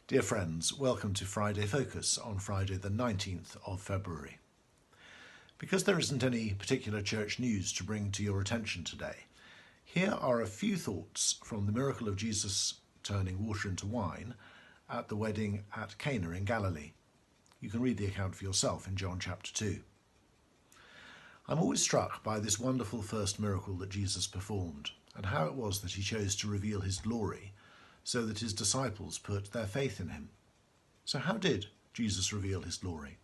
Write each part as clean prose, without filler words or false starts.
Dear friends, welcome to Friday Focus on Friday the 19th of February. Because there isn't any particular church news to bring to your attention today, here are a few thoughts from the miracle of Jesus turning water into wine at the wedding at Cana in Galilee. You can read the account for yourself in John chapter 2. I'm always struck by this wonderful first miracle that Jesus performed and how it was that he chose to reveal his glory so that his disciples put their faith in him. So how did Jesus reveal his glory?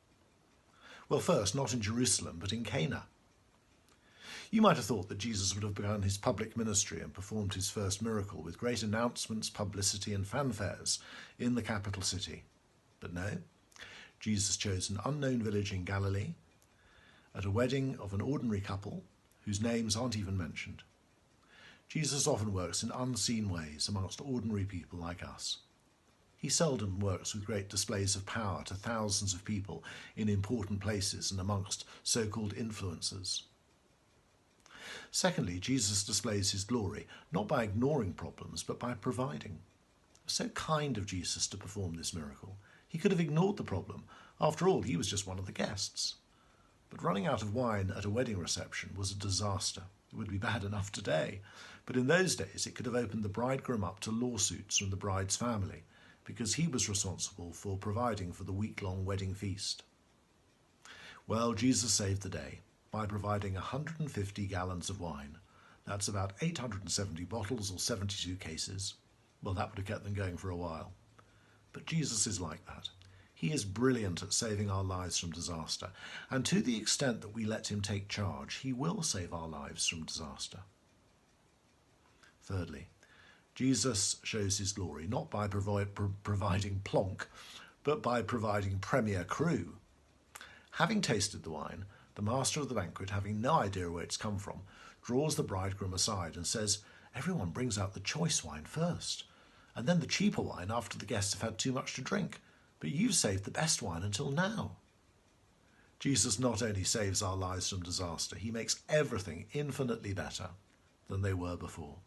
Well, first, not in Jerusalem, but in Cana. You might have thought that Jesus would have begun his public ministry and performed his first miracle with great announcements, publicity and fanfares in the capital city. But no, Jesus chose an unknown village in Galilee at a wedding of an ordinary couple whose names aren't even mentioned. Jesus often works in unseen ways amongst ordinary people like us. He seldom works with great displays of power to thousands of people in important places and amongst so-called influencers. Secondly, Jesus displays his glory not by ignoring problems, but by providing. It was so kind of Jesus to perform this miracle. He could have ignored the problem. After all, he was just one of the guests. But running out of wine at a wedding reception was a disaster. It would be bad enough today, but in those days it could have opened the bridegroom up to lawsuits from the bride's family because he was responsible for providing for the week-long wedding feast. Well, Jesus saved the day by providing 150 gallons of wine. That's about 870 bottles or 72 cases. Well, that would have kept them going for a while. But Jesus is like that. He is brilliant at saving our lives from disaster, and to the extent that we let him take charge, he will save our lives from disaster. Thirdly, Jesus shows his glory not by providing plonk, but by providing premier crew. Having tasted the wine, the master of the banquet, having no idea where it's come from, draws the bridegroom aside and says, "Everyone brings out the choice wine first, and then the cheaper wine after the guests have had too much to drink. But you've saved the best wine until now." Jesus not only saves our lives from disaster, he makes everything infinitely better than they were before.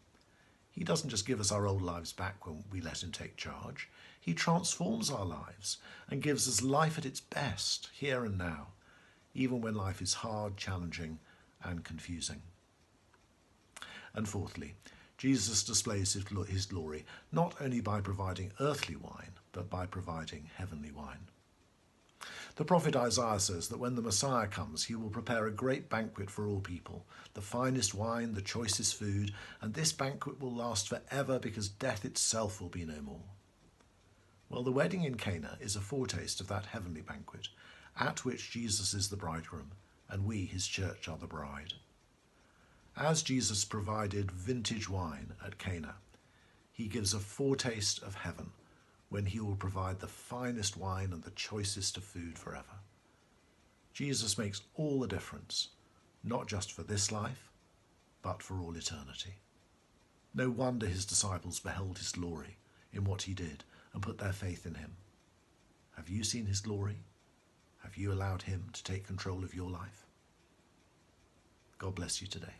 He doesn't just give us our old lives back when we let him take charge. He transforms our lives and gives us life at its best, here and now, even when life is hard, challenging, and confusing. And fourthly, Jesus displays his glory not only by providing earthly wine, but by providing heavenly wine. The prophet Isaiah says that when the Messiah comes, he will prepare a great banquet for all people, the finest wine, the choicest food, and this banquet will last forever because death itself will be no more. Well, the wedding in Cana is a foretaste of that heavenly banquet, at which Jesus is the bridegroom, and we, his church, are the bride. As Jesus provided vintage wine at Cana, he gives a foretaste of heaven when he will provide the finest wine and the choicest of food forever. Jesus makes all the difference, not just for this life, but for all eternity. No wonder his disciples beheld his glory in what he did and put their faith in him. Have you seen his glory? Have you allowed him to take control of your life? God bless you today.